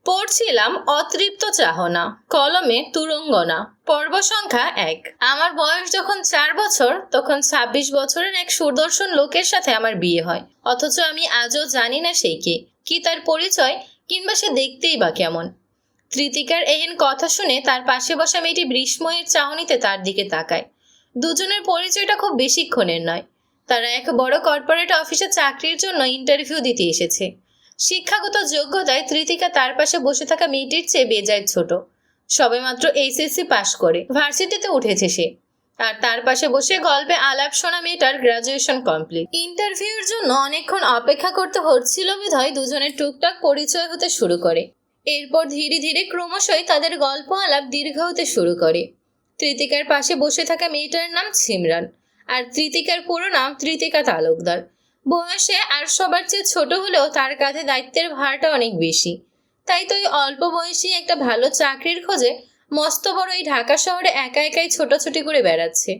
পড়ছিলাম অতৃপ্ত চাহনা, কলমে তুরঙ্গনা, পর্ব সংখ্যা ১। আমার বয়স যখন ৪ বছর, তখন ২৬ বছরের এক সুদর্শন লোকের সাথে আমার বিয়ে হয়। অথচ আমি আজও জানি না সেই কে, কি তার পরিচয়, কিংবা সে দেখতেই বা কেমন। তৃতিকার এহেন কথা শুনে তার পাশে বসা মেয়েটি বিস্ময়ের চাহনিতে তার দিকে তাকায়। দুজনের পরিচয়টা খুব বেশিক্ষণের নয়। তারা এক বড় কর্পোরেট অফিসে চাকরির জন্য ইন্টারভিউ দিতে এসেছে। শিক্ষাগত যোগ্যতায় তৃতিকা তার পাশে বসে থাকা মেয়েটির চেয়ে বেজায় ছোট। সবেমাত্র এইচএসসি পাশ করে ভার্সিটিতে উঠেছে সে। আর তার পাশে বসে গল্পে আলাপ শোনা মেয়েটার গ্রাজুয়েশন কমপ্লিট। ইন্টারভিউর জন্য অনেকক্ষণ অপেক্ষা করতে হচ্ছিল বিধায় দুজনের টুকটাক পরিচয় হতে শুরু করে। এরপর ধীরে ধীরে ক্রমশই তাদের গল্প আলাপ দীর্ঘ হতে শুরু করে। তৃতিকার পাশে বসে থাকা মেয়েটার নাম সিমরান, আর তৃতিকার পুরো নাম তৃতিকা তালুকদার। বয়সে আর সবার চেয়ে ছোট হলেও তার কাঁধে দায়িত্বের ভারটা অনেক বেশি। তাই তো এই অল্প বয়সী একটা ভালো চাকরির খোঁজে মস্ত বড় এই ঢাকা শহরে একা একাই ছোটাছুটি করে বেড়াচ্ছে।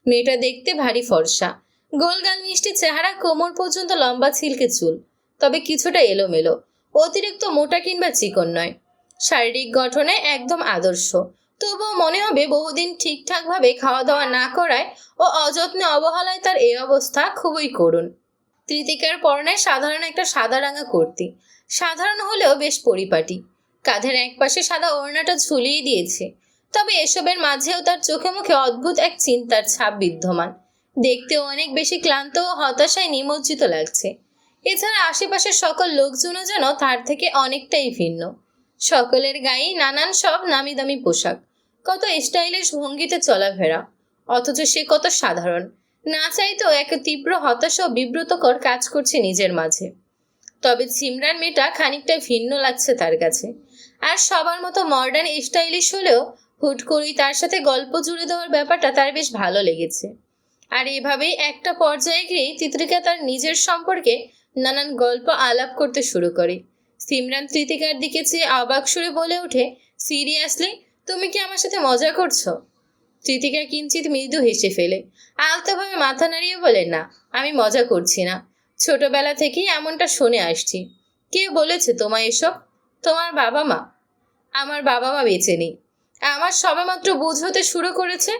মেয়েটা দেখতে ভারী ফর্সা, গোলগাল মিষ্টি চেহারা, কোমর পর্যন্ত লম্বা ছিলকে চুল, তবে কিছুটা এলোমেলো, অতিরিক্ত মোটা কিংবা চিকন নয়। শারীরিক গঠনে একদম আদর্শ, তবুও মনে হবে বহুদিন ঠিকঠাকভাবে খাওয়া দাওয়া না করায় ও অযত্নে অবহেলায় তার এই অবস্থা খুবই করুণ। তৃতিকার পরনে সাধারণ একটা সাদা রাঙা কুর্তি, সাধারণ হলেও বেশ পরিপাটি। কাঁধের একপাশে সাদা ওড়নাটা ঝুলিয়ে দিয়েছে, তবে এসবের মাঝেও তার চোখে মুখে অদ্ভুত এক চিন্তার ছাপ বিদ্যমান। দেখতেও অনেক বেশি ক্লান্ত ও হতাশায় নিমজ্জিত লাগছে। এছাড়া আশেপাশের সকল লোকজনও যেন তার থেকে অনেকটাই ভিন্ন। সকলের গায়েই নানান সব নামি দামি পোশাক, কত স্টাইলিশ ভঙ্গিতে চলাফেরা, অথচ সে কত সাধারণ। না চাইতেও এক তীব্র হতাশা ও বিব্রতকর কাজ করছে নিজের মাঝে। তবে সিমরান মেয়েটা খানিকটা ভিন্ন লাগছে তার কাছে। আর সবার মতো মডার্ন স্টাইলিশ হলেও হুট করেই তার সাথে গল্প জুড়ে দেওয়ার ব্যাপারটা তার বেশ ভালো লেগেছে। আর এভাবেই একটা পর্যায়ে গিয়েই তৃতিকা তার নিজের সম্পর্কে নানান গল্প আলাপ করতে শুরু করে। সিমরান তৃতিকার দিকে চেয়ে অবাক সুরে বলে ওঠে, সিরিয়াসলি, তুমি কি আমার সাথে মজা করছো? তৃতিকা কিঞ্চিত মৃদু হেসে ফেলে, আলতোভাবে মাথা নাড়িয়ে বলে, না, আমি মজা করছি না। ছোটবেলা থেকেই এমনটা শুনে আসছি। কে বলেছে তোমায় এসব? তোমার বাবা মা? আমার বাবা মা বেঁচে নেই। আমার সবেমাত্র বুঝ হতে শুরু করেছে।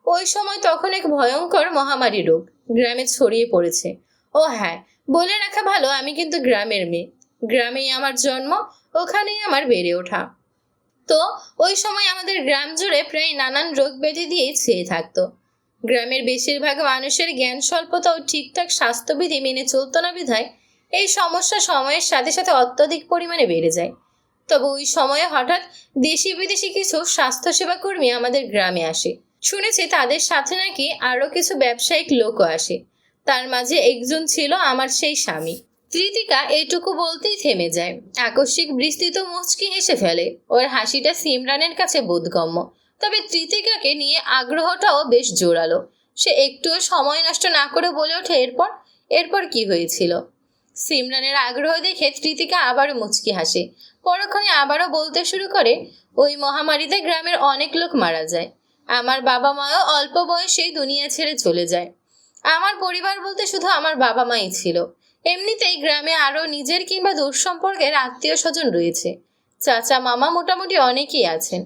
ওই সময় তখন এক ভয়ঙ্কর মহামারী রোগ গ্রামে ছড়িয়ে পড়েছে। ও হ্যাঁ, বলে রাখা ভালো, আমি কিন্তু গ্রামের মেয়ে। গ্রামেই আমার জন্ম, ওখানেই আমার বেড়ে ওঠা। তো ওই সময় আমাদের গ্রাম জুড়ে প্রায় নানান রোগ ব্যাধি দিয়েই ছেয়ে থাকতো। গ্রামের বেশিরভাগ মানুষের জ্ঞান স্বল্পতা ও ঠিকঠাক স্বাস্থ্যবিধি মেনে চলত না বিধায় এই সমস্যা সময়ের সাথে সাথে অত্যধিক পরিমাণে বেড়ে যায়। তবে ওই সময়ে হঠাৎ দেশি বিদেশি কিছু স্বাস্থ্যসেবা কর্মী আমাদের গ্রামে আসে। শুনেছি তাদের সাথে নাকি আরো কিছু ব্যবসায়িক লোকও আসে। তার মাঝে একজন ছিল আমার সেই স্বামী। তৃতিকা এইটুকু বলতেই থেমে যায়। আকস্মিক বিস্তৃত মুচকি হেসে ফেলে। ওর হাসিটা সিমরানের কাছে বোধগম্য, তবে তৃতিকাকে নিয়ে আগ্রহটাও বেশ জোরালো। সে একটুও সময় নষ্ট না করে বলে ওঠে, এরপর এরপর কি হয়েছিল? সিমরানের আগ্রহ দেখে তৃতিকা আবারও মুচকি হাসে। পরক্ষণে আবারও বলতে শুরু করে, ওই মহামারীতে গ্রামের অনেক লোক মারা যায়। আমার বাবা মাও অল্প বয়সেই দুনিয়া ছেড়ে চলে যায়। আমার পরিবার বলতে শুধু আমার বাবা মাই ছিল। এমনিতেই গ্রামে আরো নিজের কিংবা দূর সম্পর্কের আত্মীয় স্বজন রয়েছে। চাচা মামা মোটামুটি অনেকেই আছেন।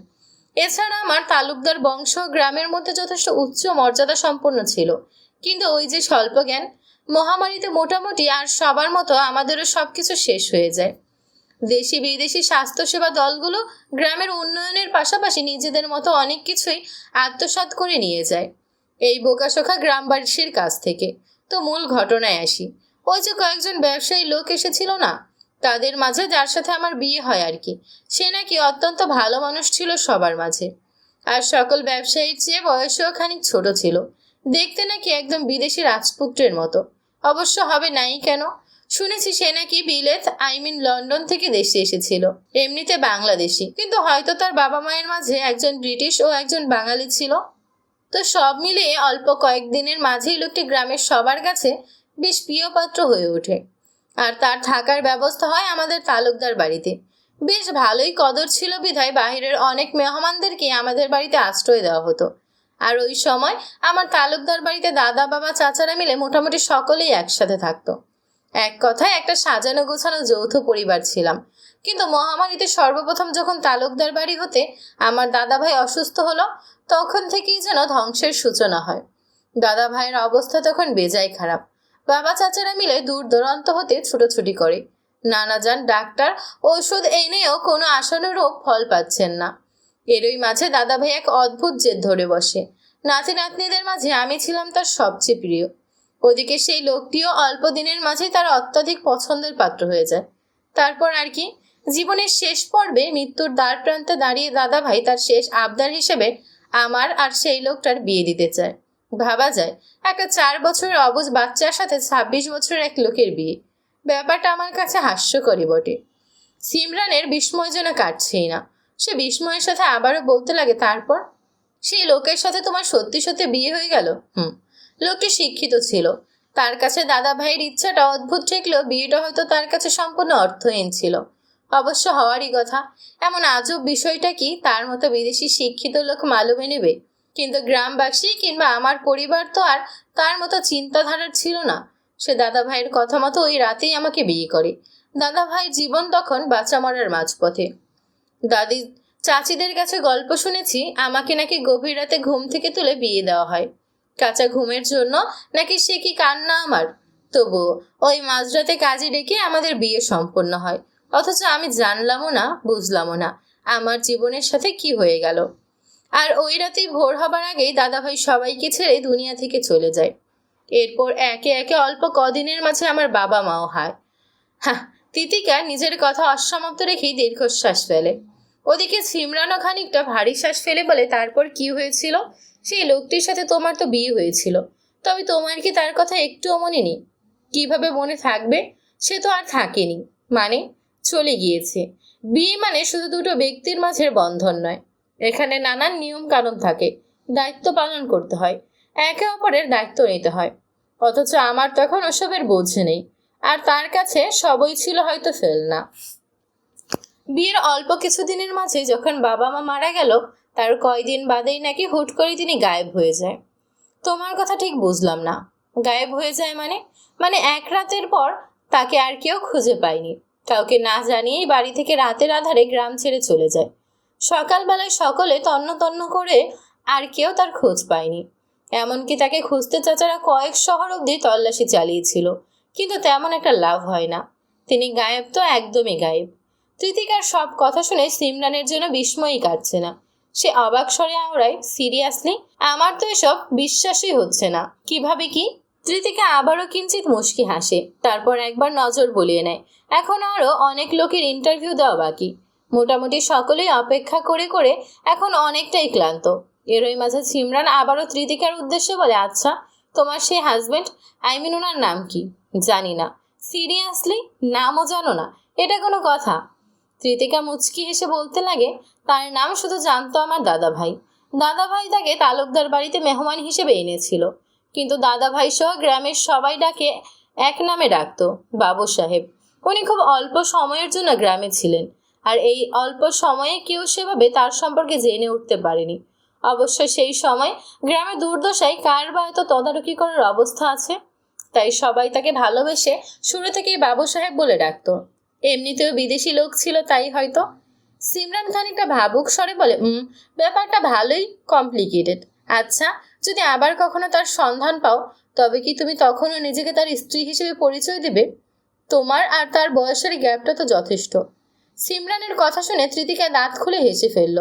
এছাড়া আমার তালুকদার বংশ গ্রামের মধ্যে যথেষ্ট উচ্চ মর্যাদা সম্পন্ন ছিল। কিন্তু ওই যে স্বল্প জ্ঞান, মহামারীতে মোটামুটি আর সবার মতো আমাদেরও সবকিছু শেষ হয়ে যায়। দেশি বিদেশি স্বাস্থ্যসেবা দলগুলো গ্রামের উন্নয়নের পাশাপাশি নিজেদের মতো অনেক কিছুই আত্মসাৎ করে নিয়ে যায় এই বোকাশোকা গ্রামবাসীর কাছ থেকে। তো মূল ঘটনায় আসি। ওই যে কয়েকজন ব্যবসায়ী লোক এসেছিল না, তাদের মাঝে যার সাথে আমার বিয়ে হয় আর কি, সে নাকি অত্যন্ত ভালো মানুষ ছিল সবার মাঝে। আর সকল ব্যবসায়ীর চেয়ে বয়সেও খানিক ছোট ছিল। দেখতে নাকি একদম বিদেশি রাজপুত্রের মতো। অবশ্য হবে নাই কেন, শুনেছি সে নাকি লন্ডন থেকে দেশে এসেছিল। এমনিতে বাংলাদেশি, কিন্তু হয়তো তার বাবা মায়ের মাঝে একজন ব্রিটিশ ও একজন বাঙালি ছিল। তো সব মিলিয়ে অল্প কয়েকদিনের মাঝেই লোকটি গ্রামের সবার কাছে বেশ প্রিয়পাত্র হয়ে ওঠে। আর তার থাকার ব্যবস্থা হয় আমাদের তালুকদার বাড়িতে। বেশ ভালোই কদর ছিল বিধায় বাহিরের অনেক মেহমানদেরকে আমাদের বাড়িতে আশ্রয় দেওয়া হতো। আর ওই সময় আমার তালুকদার বাড়িতে দাদা বাবা চাচারা মিলে মোটামুটি সকলেই একসাথে থাকতো। এক কথায় একটা সাজানো গোছানো যৌথ পরিবার ছিলাম। কিন্তু মহামারীতে সর্বপ্রথম যখন তালুকদার বাড়ি হতে আমার দাদাভাই অসুস্থ হলো, তখন থেকেই যেন ধ্বংসের সূচনা হয়। দাদাভাইয়ের অবস্থা তখন বেজায় খারাপ। বাবা চাচারা মিলে দূর দূরান্ত হতে ছুটোছুটি করে। নানা যান ডাক্তার, ঔষধ এনেও কোনো আশানুরূপ ফল পাচ্ছেন না। এরই মাঝে দাদাভাই এক অদ্ভুত জেদ ধরে বসে। নাতি নাতনিদের মাঝে আমি ছিলাম তার সবচেয়ে প্রিয়। ওদিকে সেই লোকটিও অল্প দিনের মাঝেই তার অত্যাধিক পছন্দের পাত্র হয়ে যায়। তারপর আর কি, জীবনের শেষ পর্বে মৃত্যুর দ্বার প্রান্তে দাঁড়িয়ে দাদাভাই তার শেষ আবদার হিসেবে আমার আর সেই লোকটার বিয়ে দিতে চায়। ভাবা যায়, একটা 4 বছরের অবুঝ বাচ্চার সাথে 26 বছরের এক লোকের বিয়ে। ব্যাপারটা আমার কাছে হাস্যকরই বটে। সিমরানের বিস্ময় যেন কাটছেই না। সে বিস্ময়ের সাথে আবারও বলতে লাগে, তারপর সেই লোকের সাথে তোমার সত্যি সত্যি বিয়ে হয়ে গেল? লোকটি শিক্ষিত ছিল। তার কাছে দাদা ভাইয়ের ইচ্ছাটা অদ্ভুত ঠেকলেও বিয়েটা হয়তো তার কাছে সম্পূর্ণ অর্থহীন ছিল। অবশ্য হওয়ারই কথা। এমন আজব বিষয়টা কি তার মতো বিদেশি শিক্ষিত লোক মালুমে নেবে? কিন্তু গ্রামবাসী কিংবা আমার পরিবার তো আর তার মতো চিন্তাধারার ছিল না। সে দাদা ভাইয়ের কথা মতো ওই রাতেই আমাকে বিয়ে করে। দাদা ভাইয়ের জীবন তখন বাঁচা মরার মাঝপথে। দাদি চাচিদের কাছে গল্প শুনেছি, আমাকে নাকি গভীর রাতে ঘুম থেকে তুলে বিয়ে দেওয়া হয়। কাঁচা ঘুমের জন্য নাকি সে কি কান্না আমার। তবুও ওই মাঝরাতে কাজে ডেকে আমাদের বিয়ে সম্পন্ন হয়। অথচ আমি জানলামও না, বুঝলামও না আমার জীবনের সাথে কি হয়ে গেল। আর ওই রাতেই ভোর হবার আগেই দাদাভাই সবাইকে ছেড়ে দুনিয়া থেকে চলে যায়। এরপর একে একে অল্প কদিনের মাঝে আমার বাবা মাও হয়। হ্যাঁ, তিতিকা নিজের কথা অসমাপ্ত রেখেই দীর্ঘশ্বাস ফেলে। ওদিকে সিমরানও খানিকটা ভারী শ্বাস ফেলে বলে, তারপর কি হয়েছিল? সেই লোকটির সাথে তোমার তো বিয়ে হয়েছিল, তবে তোমার কি তার কথা একটুও মনে নেই? কিভাবে মনে থাকবে? সে তো আর থাকেনি, মানে চলে গিয়েছে। বিয়ে মানে শুধু দুটো ব্যক্তির মাঝের বন্ধন নয়, এখানে নানান নিয়ম কানুন থাকে, দায়িত্ব পালন করতে হয়, একে অপরের দায়িত্ব নিতে হয়। অথচ আমার তখন ওসবের বোঝ নেই, আর তার কাছে সবই ছিল হয়তো ফেলনা। বিয়ের অল্প কিছুদিনের মাঝে যখন বাবা মা মারা গেল, তার কয়দিন বাদেই নাকি হুট করে তিনি গায়েব হয়ে যায়। তোমার কথা ঠিক বুঝলাম না। গায়েব হয়ে যায় মানে? মানে এক রাতের পর তাকে আর কেউ খুঁজে পায়নি। কাউকে না জানিয়েই বাড়ি থেকে রাতের আধারে গ্রাম ছেড়ে চলে যায়। সকালবেলায় সকলে তন্ন তন্ন করে, আর কেউ তার খোঁজ পায়নি। এমনকি তাকে খুঁজতে চাচারা কয়েক শহর অবধি তল্লাশি চালিয়েছিল, কিন্তু তেমন একটা লাভ হয় না। তিনি গায়েব তো একদমই গায়েব। তৃতিকার সব কথা শুনে সিমরানের জন্য বিস্ময়ই কাটছে না। সে অবাক স্বরে আওড়ায়, সিরিয়াসলি? আমার তো এসব বিশ্বাসই হচ্ছে না। কিভাবে কি? তৃতিকা আবারও কিঞ্চিত মুচকি হাসে, তারপর একবার নজর বুলিয়ে নেয়। এখন আরও অনেক লোকের ইন্টারভিউ দেওয়া বাকি। মোটামুটি সকলেই অপেক্ষা করে করে এখন অনেকটাই ক্লান্ত। এরই মাঝে সিমরান আবারও তৃতিকার উদ্দেশ্যে বলে, আচ্ছা, তোমার সেই হাজবেন্ড, ওনার নাম কি? জানি না। সিরিয়াসলি? নামও জানো না? এটা কোনো কথা? তৃতিকা মুচকি হেসে বলতে লাগে, তার নাম শুধু জানতো আমার দাদাভাই। দাদাভাই তাকে তালুকদার বাড়িতে মেহমান হিসেবে এনেছিল, কিন্তু দাদাভাই সহ গ্রামের সবাই ডাকে এক নামে ডাকতো, বাবু সাহেব। উনি খুব অল্প সময়ের জন্য গ্রামে ছিলেন, আর এই অল্প সময়ে কেউ সেভাবে তার সম্পর্কে জেনে উঠতে পারেনি। অবশ্য সেই সময় গ্রামে দুর্দশায় কার বা এত তদারকি করার অবস্থা আছে? তাই সবাই তাকে ভালোবেসে শুরু থেকেই বাবু সাহেব বলে ডাকতো। এমনিতেও বিদেশি লোক ছিল, তাই হয়তো। সিমরান খানিকটা ভাবুক স্বরে বলে, ব্যাপারটা ভালোই কমপ্লিকেটেড। আচ্ছা, যদি আবার কখনো তার সন্ধান পাও, তবে কি তুমি তখনও নিজেকে তার স্ত্রী হিসেবে পরিচয় দেবে? তোমার আর তার বয়সের গ্যাপটা তো যথেষ্ট। সিমরানের কথা শুনে তৃতিকা দাঁত খুলে হেসে ফেলল।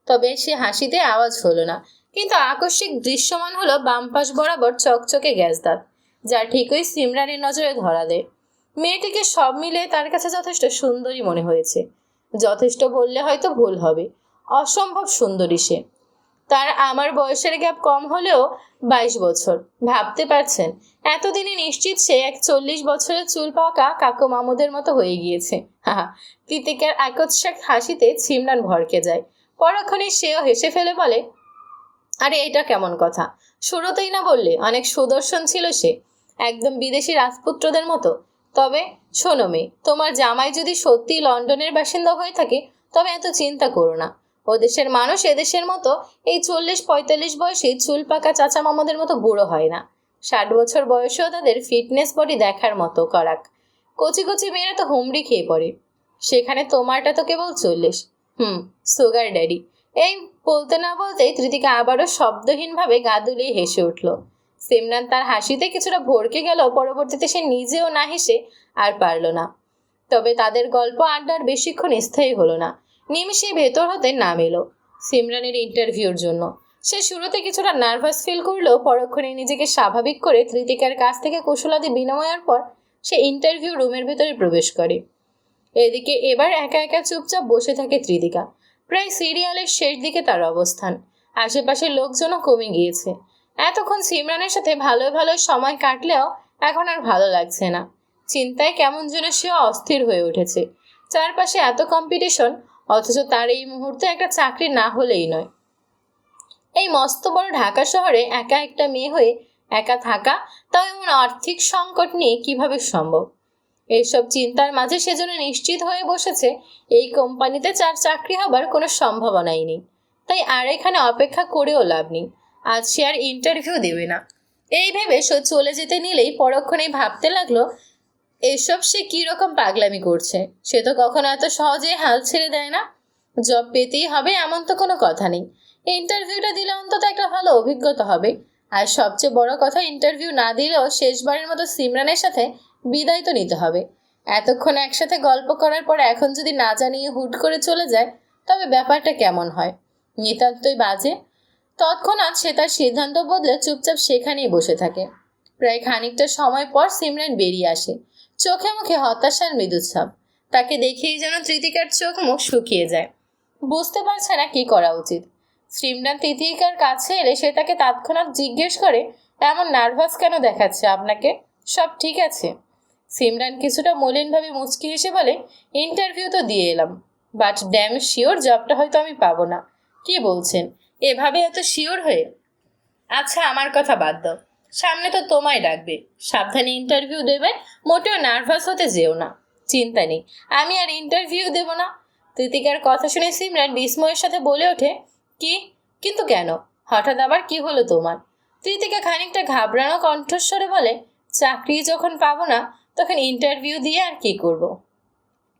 তবে সে হাসিতে আওয়াজ হলো না, কিন্তু আকস্মিক দৃশ্যমান হলো বাম পাশ বরাবর চকচকে গ্যাস দাঁত, যা ঠিকই সিমরানের নজরে ধরা দেয়। মেয়েটিকে সব মিলে তার কাছে যথেষ্ট সুন্দরী মনে হয়েছে। যথেষ্ট বললে হয়তো ভুল হবে, অসম্ভব সুন্দরী সে। তার আমার বয়সের গ্যাপ কম হলেও 22 বছর। ভাবতে পারছেন? এতদিনে নিশ্চিত সে এক 40 বছরের চুল পাকা কাকু মামুদের মতো হয়ে গিয়েছে। হা, কৃতিকার আকস্মিক হাসিতে সিমরান ভড়কে যায়। পরক্ষণে সেও হেসে ফেলে বলে, আরে এটা কেমন কথা? শুরুতেই না বললে অনেক সুদর্শন ছিল সে, একদম বিদেশি রাজপুত্রদের মতো। তবে শোনো মেয়ে, তোমার জামাই যদি সত্যি লন্ডনের বাসিন্দা হয়ে থাকে, তবে এত চিন্তা করো না। ও দেশের মানুষ এদেশের মতো এই 40-45 বয়সী চুল পাকা চাচা মামাদের মতো বুড়ো হয় না। 60 বছর বয়সেও তাদের ফিটনেস বডি দেখার মতো করাক। কচি কচি মেয়েরা তো হুমড়ি খেয়ে পড়ে। সেখানে তোমারটা তো কেবল 40। Sugar daddy. এই বলতে না বলতেই ত্রিতিকা আবারও শব্দহীনভাবে গা দুলিয়ে হেসে উঠল। সিমরান তার হাসিতে কিছুটা ভড়কে গেল, পরবর্তীতে সে নিজেও না হেসে আর পারল না। তবে তাদের গল্প আড্ডার বেশিক্ষণ স্থায়ী হলো না। নিমিষে ভেতর হতে নাম এলো সিমরানের ইন্টারভিউর জন্য। সে শুরুতে কিছুটা নার্ভাস ফিল করলেও পরক্ষণে নিজেকে স্বাভাবিক করে ত্রিতিকার কাছ থেকে কুশলাদি বিনিময়ের পর সে ইন্টারভিউ রুমের ভেতরে প্রবেশ করে। এদিকে এবার একা একা চুপচাপ বসে থাকে ত্রিতিকা। প্রায় সিরিয়ালের শেষ দিকে তার অবস্থান। আশেপাশের লোকজনও কমে গিয়েছে। এতক্ষণ সিমরানের সাথে ভালোই ভালোই সময় কাটলেও এখন আর ভালো লাগছে না। চিন্তায় কেমন যেন সে অস্থির হয়ে উঠেছে। চারপাশে এত কম্পিটিশন, অথচ তার এই মুহূর্তে একটা চাকরি না হলেই নয়। এই মস্ত বড় ঢাকা শহরে একা একটা মেয়ে হয়ে একা থাকা, তাও এমন আর্থিক সংকট নিয়ে কিভাবে সম্ভব? এইসব চিন্তার মাঝে সেজন্য নিশ্চিত হয়ে বসেছে এই কোম্পানিতে তার চাকরি হবার কোনো সম্ভাবনাই নেই। তাই আর এখানে অপেক্ষা করেও লাভ নেই। আজ সে আর ইন্টারভিউ দেবে না। এই ভেবে সে চলে যেতে নিলেই পরক্ষণেই ভাবতে লাগলো, এসব সে কিরকম পাগলামি করছে। সে তো কখনো এত সহজে হাল ছেড়ে দেয় না। জব পেতেই হবে এমন তো কোনো কথা নেই। ইন্টারভিউটা দিলে অন্তত একটা ভালো অভিজ্ঞতা হবে। আর সবচেয়ে বড় কথা, ইন্টারভিউ না দিলেও শেষবারের মতো সিমরানের সাথে বিদায় তো নিতে হবে। এতক্ষণ একসাথে গল্প করার পর এখন যদি না জানিয়ে হুট করে চলে যায়, তবে ব্যাপারটা কেমন হয়? নিতান্তই বাজে। তৎক্ষণাৎ সে তার সিদ্ধান্ত বদলে চুপচাপ সেখানেই বসে থাকে। প্রায় খানিকটা সময় পর সিমরান বেরিয়ে আসে, চোখে মুখে হতাশার মৃদুচ্ছাপ। তাকে দেখেই যেন ত্রিতিকার চোখ মুখ শুকিয়ে যায়। বুঝতে পারছে না কি করা উচিত। সিমরান ত্রিতিকার কাছে এলে সে তাকে তৎক্ষণাৎ জিজ্ঞেস করে, এমন নার্ভাস কেন দেখাচ্ছে আপনাকে? সব ঠিক আছে? সিমরান কিছুটা মলিনভাবে মুচকি হেসে বলে, ইন্টারভিউ তো দিয়ে এলাম, বাট ড্যাম শিওর জবটা হয়তো আমি পাবো না। কি বলছেন এভাবে এত শিওর হয়ে? আচ্ছা, আমার কথা বাদ দাও। সামনে তো তোমায় ডাকবে, সাবধানে ইন্টারভিউ দেবে। মোটেও নার্ভাস হতে যেও না। চিন্তা নেই, আমি আর ইন্টারভিউ দেব না। কৃতিকার কথা শুনে সিমরান বিস্ময়ের সাথে বলে ওঠে, কি? কিন্তু কেন? হঠাৎ আবার কি হলো তোমার? কৃতিকা খানিকটা ঘাবড়ানো কণ্ঠস্বরে বলে, চাকরি যখন পাবো না তখন ইন্টারভিউ দিয়ে আর কি করব?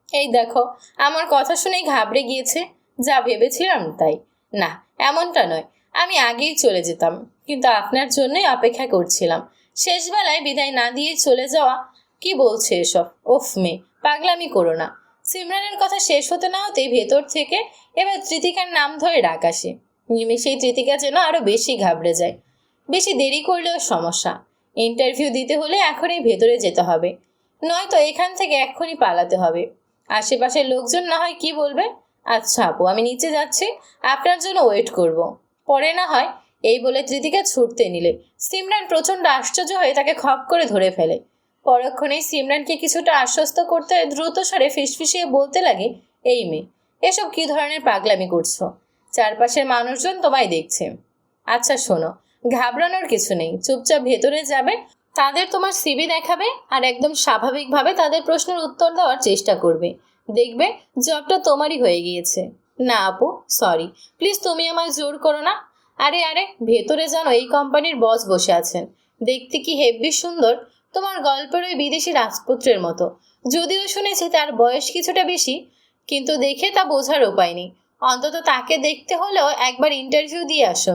এই দেখো, আমার কথা শুনেই ঘাবড়ে গিয়েছে। যা ভেবেছিলাম তাই না, এমনটা নয়। আমি আগেই চলে যেতাম, কিন্তু আপনার জন্যই অপেক্ষা করছিলাম। শেষ বেলায় বিদায় না দিয়ে চলে যাওয়া। কি বলছে এসব? ওফ মেয়ে, পাগলামি করো না। সিমরানের কথা শেষ হতে না হতেই ভেতর থেকে এবার তৃতিকার নাম ধরে ডাক আসে। নিমেষেই তৃতিকা যেন আরো বেশি ঘাবড়ে যায়। বেশি দেরি করলেও সমস্যা। ইন্টারভিউ দিতে হলে এখনই ভেতরে যেতে হবে, নয়তো এখান থেকে এক্ষুনি পালাতে হবে। আশেপাশের লোকজন না হয় কি বলবে। আচ্ছা আপু, আমি নিচে যাচ্ছি, আপনার জন্য ওয়েট করব। পরে না হয়। এই বলে তৃতিকা ছুটতে নিলে সিমরান প্রচণ্ড আশ্চর্য হয়ে তাকে খপ করে ধরে ফেলে। পরক্ষণেই সিমরানকে কিছুটা আশ্বস্ত করতে দ্রুত স্বরে ফিসফিসিয়ে বলতে লাগে, এই মেয়ে, এসব কি ধরনের পাগলামি করছো? চারপাশের মানুষজন তোমায় দেখছে। আচ্ছা শোনো, ঘাবড়ানোর কিছু নেই। চুপচাপ ভেতরে যাবে, তাদের তোমার সিভি দেখাবে আর একদম স্বাভাবিকভাবে তাদের প্রশ্নের উত্তর দেওয়ার চেষ্টা করবে। দেখবে জবটা তোমারই হয়ে গিয়েছে। না আপু, সরি, প্লিজ তুমি আমায় জোর করো না। আরে আরে, ভেতরে জানো এই কোম্পানির বস বসে আছেন। দেখতে কি হেব্বি সুন্দর, তোমার গল্পের ওই বিদেশি রাজপুত্রের মতো। যদিও শুনেছি তার বয়স কিছুটা বেশি, কিন্তু দেখে তা বোঝার উপায় নেই। অন্তত তাকে দেখতে হলেও একবার ইন্টারভিউ দিয়ে আসো।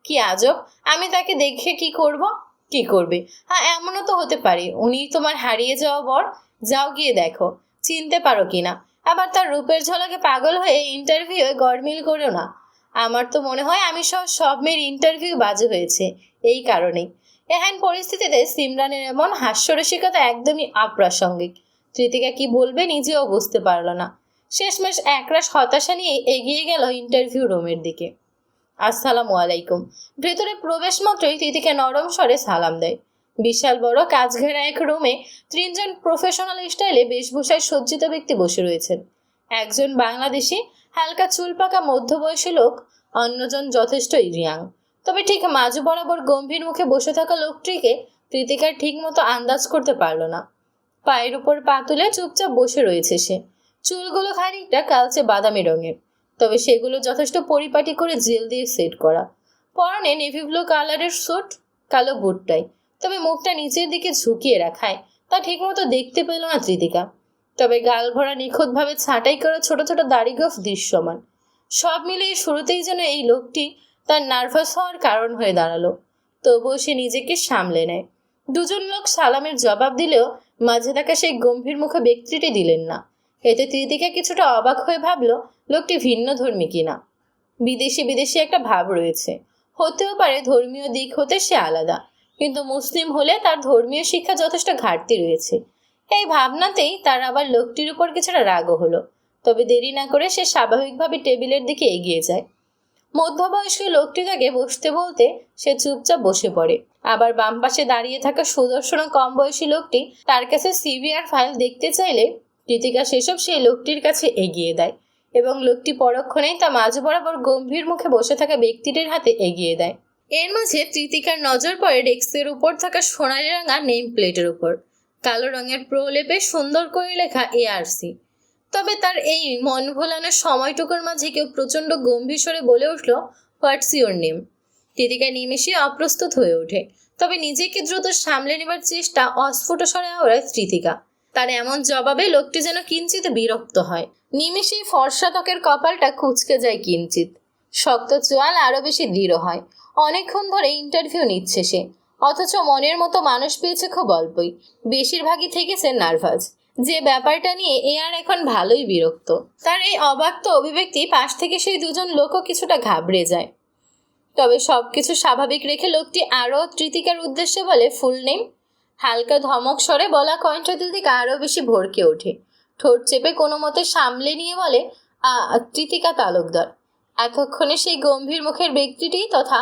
কি আজব, আমি তাকে দেখে কি করব? কি করবে? হ্যাঁ, এমনও তো হতে পারে উনি তোমার হারিয়ে যাওয়া বর। যাও গিয়ে দেখো, চিনতে পারো কিনা। আবার তার রূপের ঝলকে পাগল হয়ে ইন্টারভিউয়ে গড়মিল করো না। আমার তো মনে হয় আমি সব মেয়ের ইন্টারভিউ বাজে হয়েছে এই কারণেই। এহেন পরিস্থিতিতে সিমরানের এমন হাস্যরসিকতা একদমই অপ্রাসঙ্গিক। তৃতিকা কি বলবে নিজেও বুঝতে পারল না। শেষমেশ একরাশ হতাশা নিয়ে এগিয়ে গেল ইন্টারভিউ রুমের দিকে। আসসালামু আলাইকুম। ভেতরে প্রবেশ মাত্রই তিতিকে নরম স্বরে সালাম দেয়। বিশাল বড় কাচ ঘেরা এক রুমে তিনজন প্রফেশনাল স্টাইলে বেশভূষায় সজ্জিত ব্যক্তি বসে রয়েছেন। একজন বাংলাদেশি, হালকা চুল পাকা মধ্যবয়সী লোক, অন্যজন যথেষ্ট ইয়াং। তবে ঠিক মাঝ বরাবর গম্ভীর মুখে বসে থাকা লোকটিকে কৃতিকার ঠিক মতো আন্দাজ করতে পারল না। পায়ের উপর পা তুলে চুপচাপ বসে রয়েছে সে। চুলগুলো খানিকটা কালচে বাদামি রঙের, তবে সেগুলো যথেষ্ট পরিপাটি করে জেল দিয়ে সেট করা। পরনে নেভি ব্লু কালারের স্যুট, কালো বুটটাই। তবে মুখটা নিচের দিকে ঝুঁকিয়ে রাখায় তা ঠিকমতো দেখতে পেল না তৃতিকা। তবে গাল ভরা নিখুঁতভাবে ছাঁটাই করা ছোট ছোট দাড়ি গোঁফ দৃশ্যমান। সব মিলিয়ে শুরুতেই যেন এই লোকটি তার নার্ভাস হওয়ার কারণ হয়ে দাঁড়ালো। তবুও সে নিজেকে সামলে নেয়। দুজন লোক সালামের জবাব দিলেও মাঝে থাকা সেই গম্ভীর মুখে ব্যক্তিটি দিলেন না। এতে তৃতিকা কিছুটা অবাক হয়ে ভাবল লোকটি ভিন্ন ধর্মী কিনা। বিদেশি বিদেশি একটা ভাব রয়েছে, হতেও পারে ধর্মীয় দিক হতে সে আলাদা, কিন্তু মুসলিম হলে তার ধর্মীয় শিক্ষা যথেষ্ট ঘাটতি রয়েছে। এই ভাবনাতেই তার আবার লোকটির উপর কিছুটা রাগও হলো। তবে দেরি না করে সে স্বাভাবিকভাবে টেবিলের দিকে এগিয়ে যায়। মধ্যবয়স্ক লোকটি তাকে বসতে বলতে সে চুপচাপ বসে পড়ে। আবার বাম পাশে দাঁড়িয়ে থাকা সুদর্শন কম বয়সী লোকটি তার কাছে সিভি আর ফাইল দেখতে চাইলে কৃতিকা সেসব সেই লোকটির কাছে এগিয়ে দেয় এবং লোকটি পরক্ষণেই তা মাঝ বরাবর গম্ভীর মুখে বসে থাকা ব্যক্তিটির হাতে এগিয়ে দেয়। এর মাঝে তৃতিকার নজর পড়ে ডেস্কের উপর থাকা সোনালি রাঙা নেম প্লেটের উপর কালো রঙের প্রলেপে সুন্দর করে লেখা ARC। তবে তার এই মন ভোলানোর সময়টুকুর মাঝে কেউ প্রচণ্ড গম্ভীর স্বরে বলে উঠল, হোয়াটস ইউর নেম? তৃতিকা নিমেষে অপ্রস্তুত হয়ে ওঠে। তবে নিজেকে দ্রুত সামলে নেবার চেষ্টা অস্ফুট স্বরে আওড়ায় তৃতিকা। তার এমন জবাবে লোকটি যেন কিঞ্চিত বিরক্ত হয়। নিমেষেই ফর্সা ত্বকের কপালটা কুঁচকে যায় কিঞ্চিত। শক্ত চোয়াল আরো বেশি দৃঢ় হয়। অনেকক্ষণ ধরে ইন্টারভিউ নিচ্ছে সে, অথচ মনের মতো মানুষ পেয়েছে খুব অল্পই। বেশিরভাগই থেকেছে নার্ভাস। যে ব্যাপারটা নিয়ে আর এখন ভালোই বিরক্ত। তার এই অবাক্ত অভিব্যক্তি পাশ থেকে সেই দুজন লোকও কিছুটা ঘাবড়ে যায়। তবে সবকিছু স্বাভাবিক রেখে লোকটি আরও তৃতিকার উদ্দেশ্যে বলে, ফুল নেম? হালকা ধমক স্বরে বলা কণ্ঠ তৃতিকা আরও বেশি ভড়কে ওঠে। ঠোঁট চেপে কোনো মতে সামলে নিয়ে বলে, তৃতিকা তালুকদার। এতক্ষণে সেই গম্ভীর মুখের ব্যক্তিটি তথা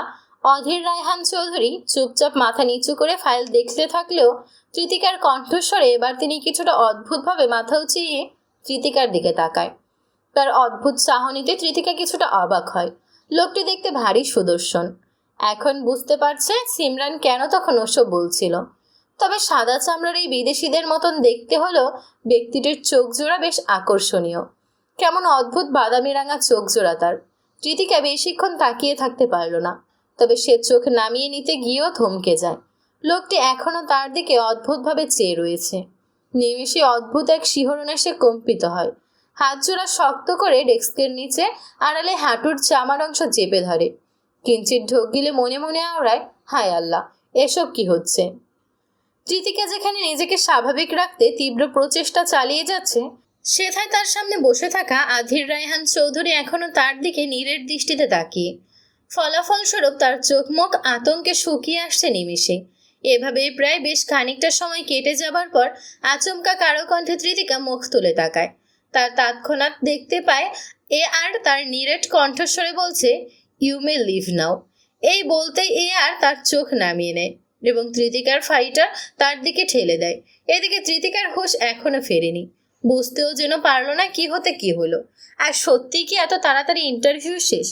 অধীর রায়হান চৌধুরী চুপচাপ মাথা নিচু করে ফাইল দেখতে থাকলেও তৃতিকার কণ্ঠস্বরে এবার তিনি কিছুটা অদ্ভুতভাবে মাথা উঁচিয়ে তৃতিকার দিকে তাকায়। তার অদ্ভুত চাহনিতে তৃতিকা কিছুটা অবাক হয়। লোকটি দেখতে ভারী সুদর্শন। এখন বুঝতে পারছে সিমরান কেন তখন ওসব বলছিল। তবে সাদা চামড়ার এই বিদেশিদের মতন দেখতে হলেও ব্যক্তিটির চোখ জোড়া বেশ আকর্ষণীয়। কেমন অদ্ভুত বাদামি রাঙা চোখ জোড়া তার। তৃতিকা বেশিক্ষণ তাকিয়ে থাকতে পারল না। তবে সে চোখ নামিয়ে নিতে গিয়েও থমকে যায়। লোকটি এখনো তার দিকে অদ্ভুতভাবে চেয়ে রয়েছে। নিমেষে অদ্ভুত এক শিহরণে সে কম্পিত হয়। হাত জোড়া শক্ত করে ডেস্কের নিচে আড়ালে হাঁটুর চামার অংশ চেপে ধরে। কিঞ্চিত ঢোক গিলে মনে মনে আওড়ায়, হায় আল্লাহ, এসব কি হচ্ছে? তৃতিকা যেখানে নিজেকে স্বাভাবিক রাখতে তীব্র প্রচেষ্টা চালিয়ে যাচ্ছে, সেথায় তার সামনে বসে থাকা আধীর রায়হান চৌধুরী এখনো তার দিকে নীরের দৃষ্টিতে তাকিয়ে। ফলাফলস্বরূপ তার চোখ মুখ আতঙ্কে শুকিয়ে আসছে নিমেষে। এভাবেই প্রায় বেশ খানিকটা সময় কেটে যাবার পর আচমকা কারো কণ্ঠে তৃতিকা মুখ তুলে তাকায়। তার তৎক্ষণাৎ দেখতে পায় আর তার নিরেট কণ্ঠস্বরে বলছে, ইউ মে লিভ নাও। এই বলতেই আর তার চোখ নামিয়ে নেয় এবং তৃতিকার ফাইটা তার দিকে ঠেলে দেয়। এদিকে তৃতিকার হুঁশ এখনো ফেরেনি। বুঝতেও যেন পারল না কি হতে কি হলো। আর সত্যি কি এত তাড়াতাড়ি ইন্টারভিউ শেষ?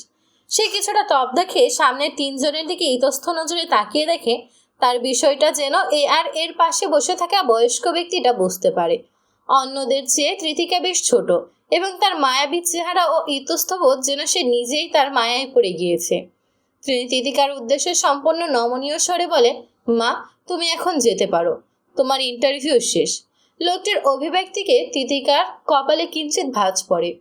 সে কিছুটা তবদা খেয়ে সামনের তিনজনের দিকে ইতস্থ নজরে তাকিয়ে দেখে তার বিষয়টা যেন এর পাশে বসে থাকা বয়স্ক ব্যক্তিটা বুঝতে পারে। অন্যদের চেয়ে তৃতিকা বেশ ছোট এবং তার মায়াবী চেহারা ও ইতস্তবোধ যেন সে নিজেই তার মায়ায় পড়ে গিয়েছে। তিনি তৃতিকার উদ্দেশ্যে সম্পূর্ণ নমনীয় স্বরে বলে, মা, তুমি এখন যেতে পারো, তোমার ইন্টারভিউ শেষ। লোকটির অভিব্যক্তিকে তৃতিকার কপালে কিঞ্চিত ভাঁজ পড়ে।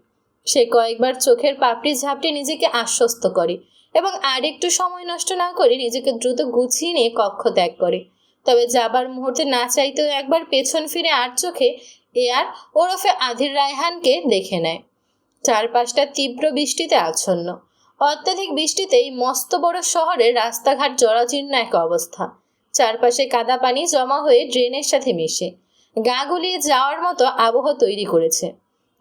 সে কয়েকবার চোখের পাপড়ি ঝাপটে নিজেকে আশ্বস্ত করে এবং আর একটু সময় নষ্ট না করে নিজেকে দ্রুত গুছিয়ে নিয়ে কক্ষ ত্যাগ করে। তবে যাবার মুহূর্তে না চাইতেও একবার পেছন ফিরে আর চোখে আর ওরফে আধীর রায়হানকে দেখে নেয়। চারপাশটা তীব্র বৃষ্টিতে আচ্ছন্ন। অত্যাধিক বৃষ্টিতেই মস্ত বড় শহরের রাস্তাঘাট জরাজীর্ণ এক অবস্থা। চারপাশে কাদা পানি জমা হয়ে ড্রেনের সাথে মিশে গা গুলিয়ে যাওয়ার মতো আবহ তৈরি করেছে।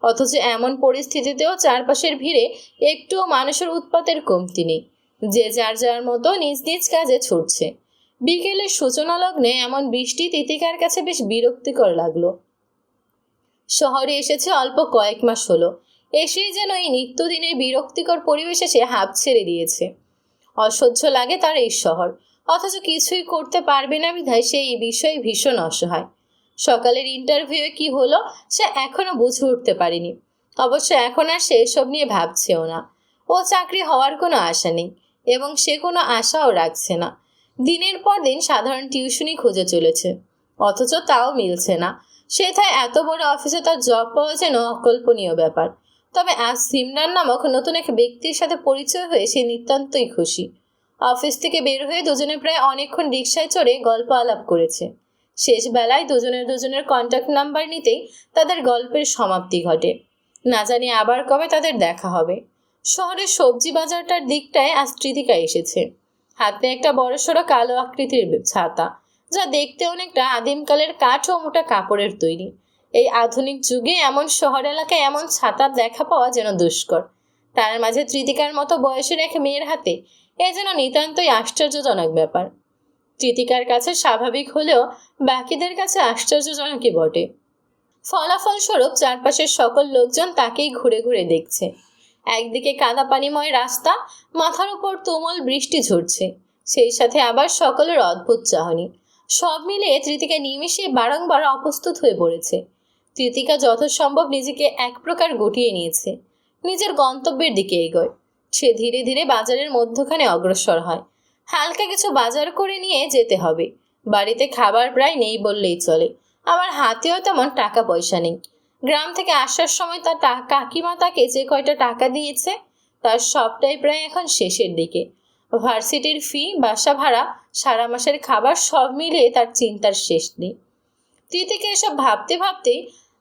অথচ এমন পরিস্থিতিতেও চারপাশের ভিড়ে একটুও মানুষের উৎপাতের কমতি নেই। যে যার যার মতো নিজ নিজ কাজে ছুটছে। বিকেলের সূচনা লগ্নে এমন বৃষ্টি তৃতিকার কাছে বেশ বিরক্তিকর লাগলো। শহরে এসেছে অল্প কয়েক মাস হলো। এসেই যেন এই নিত্যদিনের বিরক্তিকর পরিবেশে সে হাঁপ ছেড়ে দিয়েছে। অসহ্য লাগে তার এই শহর, অথচ কিছুই করতে পারবে না বিধায় সে এই বিষয়ে ভীষণ অসহায়। সকালের ইন্টারভিউয়ে কি হলো সে এখনো বুঝে উঠতে পারেনি। অবশ্য এখন আর সে এসব নিয়ে ভাবছেও না। ও চাকরি হওয়ার কোনো আশা নেই এবং সে কোনো আশাও রাখছে না। দিনের পর দিন সাধারণ টিউশনি খুঁজে চলেছে, অথচ তাও মিলছে না। সেথায় এত বড় অফিসে তার জব পাওয়া যেন অকল্পনীয় ব্যাপার। তবে আজ সিমরান নামক নতুন এক ব্যক্তির সাথে পরিচয় হয়ে সে নিতান্তই খুশি। অফিস থেকে বের হয়ে দুজনে প্রায় অনেকক্ষণ রিকশায় চড়ে গল্প আলাপ করেছে। শেষ বেলায় দুজনের কন্ট্যাক্ট নাম্বার নিতেই তাদের গল্পের সমাপ্তি ঘটে। না জানি আবার কবে তাদের দেখা হবে। শহরের সবজি বাজারটার দিকটায় আজ কৃতিকা এসেছে। হাতে একটা বড়সড় কালো আকৃতির ছাতা, যা দেখতে অনেকটা আদিমকালের কাঠ ও মোটা কাপড়ের তৈরি। এই আধুনিক যুগে এমন শহর এলাকায় এমন ছাতা দেখা পাওয়া যেন দুষ্কর। তার মাঝে কৃতিকার মতো বয়সের এক মেয়ের হাতে এ যেন নিতান্তই আশ্চর্যজনক ব্যাপার। কৃতিকার কাছে স্বাভাবিক হলেও বাকিদের কাছে আশ্চর্যজনকই বটে। ফলাফল স্বরূপ চারপাশের সকল লোকজন তাকেই ঘুরে ঘুরে দেখছে। একদিকে কাদা পানিময় রাস্তা, মাথার উপর তুমুল বৃষ্টি ঝরছে, সেই সাথে আবার সকলের অদ্ভুত চাহনি। সব মিলিয়ে কৃতিকা নিমেষে বারংবার অপ্রস্তুত হয়ে পড়েছে। কৃতিকা যথাসম্ভব নিজেকে এক প্রকার গুটিয়ে নিয়েছে, নিজের গন্তব্যের দিকে এগোয়। সে ধীরে ধীরে বাজারের মধ্যখানে অগ্রসর হয়। হালকা কিছু বাজার করে নিয়ে যেতে হবে। বাড়িতে খাবার প্রায় নেই বললেই চলে, আবার হাতেও তেমন টাকা পয়সা নেই। গ্রাম থেকে আসার সময় তার কাকিমা তাকে যে কয়টা টাকা দিয়েছে তার সবটাই প্রায় এখন শেষের দিকে। ভার্সিটির ফি, বাসা ভাড়া, সারা মাসের খাবার সব মিলিয়ে তার চিন্তার শেষ নেই। কৃতিকা এসব ভাবতে ভাবতেই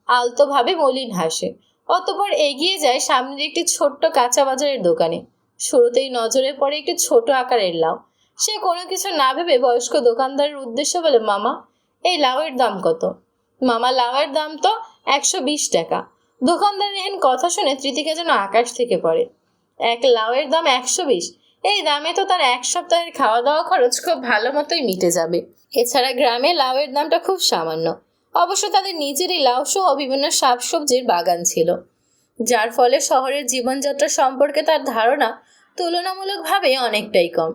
আলতোভাবে মলিন হাসে। অতঃপর এগিয়ে যায় সামনের একটি ছোট্ট কাঁচা বাজারের দোকানে। শুরুতেই নজরে পড়ে একটি ছোট আকারের লাউ। সে কোনো কিছু না ভেবে বয়স্ক দোকানদারের উদ্দেশ্যে বলে, মামা, এই লাউয়ের দাম কত? মামা, লাউয়ের দাম তো 120 টাকা। দোকানদারের এহেন কথা শুনে কৃতিকা যেন আকাশ থেকে পড়ে। এক লাউয়ের দাম 120? এই দামে তো তার এক সপ্তাহের খাওয়া দাওয়া খরচ খুব ভালো মতোই মিটে যাবে। এছাড়া গ্রামে লাউয়ের দামটা খুব সামান্য। অবশ্য তাদের নিজেরই লাউ সহ বিভিন্ন শাকসবজির বাগান ছিল, যার ফলে শহরের জীবনযাত্রা সম্পর্কে তার ধারণা তুলনামূলকভাবে অনেকটাই কম।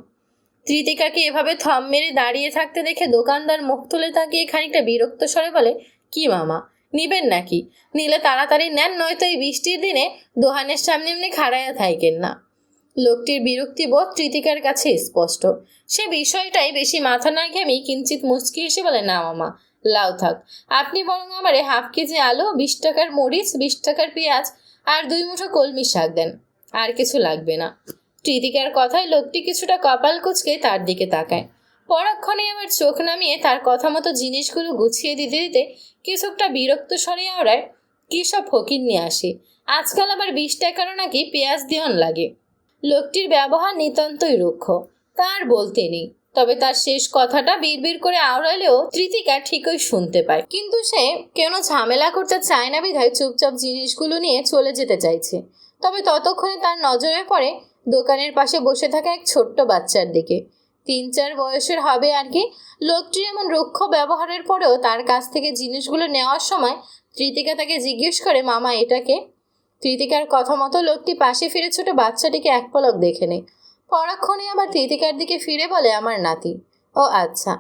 কৃতিকাকে এভাবে থম মেরে দাঁড়িয়ে থাকতে দেখে দোকানদার মুখ তুলে তাকিয়ে খানিকটা বিরক্ত স্বরে বলে, কি মামা, নিবেন নাকি? নিলে তাড়াতাড়ি নেন, নয়তো এই বৃষ্টির দিনে দোকানের সামনে এমনি খাড়াইয়া থাইকেন না। লোকটির বিরক্তিবোধ কৃতিকার কাছে স্পষ্ট। সে বিষয়টাই বেশি মাথা না ঘেমেই কিঞ্চিত মুচকি এসে বলে, না মামা, লাউ থাক। আপনি বরং আমারে হাফ কেজি আলু, 20 টাকার মরিচ, 20 টাকার পেঁয়াজ আর 2 মুঠো কলমি শাক দেন। আর কিছু লাগবে না। কৃতিকার কথায় লোকটি কিছুটা কপাল কুঁচকে তার দিকে তাকায়। পরক্ষণে আবার চোখ নামিয়ে তার কথা মতো জিনিসগুলো গুছিয়ে দিতে দিতে কিছুটা বিরক্ত স্বরে আওড়ায়, কি সব ফকির নিয়ে আসে, আজকাল আবার 20 টাকারও নাকি পেঁয়াজ দিয়ন লাগে। লোকটির ব্যবহার নিতান্তই রুক্ষ, তার বলতে নেই। তবে তার শেষ কথাটা বিড়বিড় করে আওড়ালেও কৃতিকা ঠিকই শুনতে পায়। কিন্তু সে কেন ঝামেলা করতে চায় না বিধায় চুপচাপ জিনিসগুলো নিয়ে চলে যেতে চাইছে। তবে ততক্ষণে তার নজরে পড়ে দোকানের পাশে বসে থাকা এক ছোট্ট বাচ্চার দিকে। 3-4 বয়সের হবে আর কি। লোকটির এমন রুক্ষ ব্যবহারের পরেও তার কাছ থেকে জিনিসগুলো নেওয়ার সময় কৃতিকা তাকে জিজ্ঞেস করে, মামা, এটাকে? কৃতিকার কথা মতো লোকটি পাশে ফিরে ছোট বাচ্চাটিকে এক পলক দেখে নেয়। পরক্ষণে আবার কৃতিকার দিকে ফিরে বলে, আমার নাতি। ও আচ্ছা।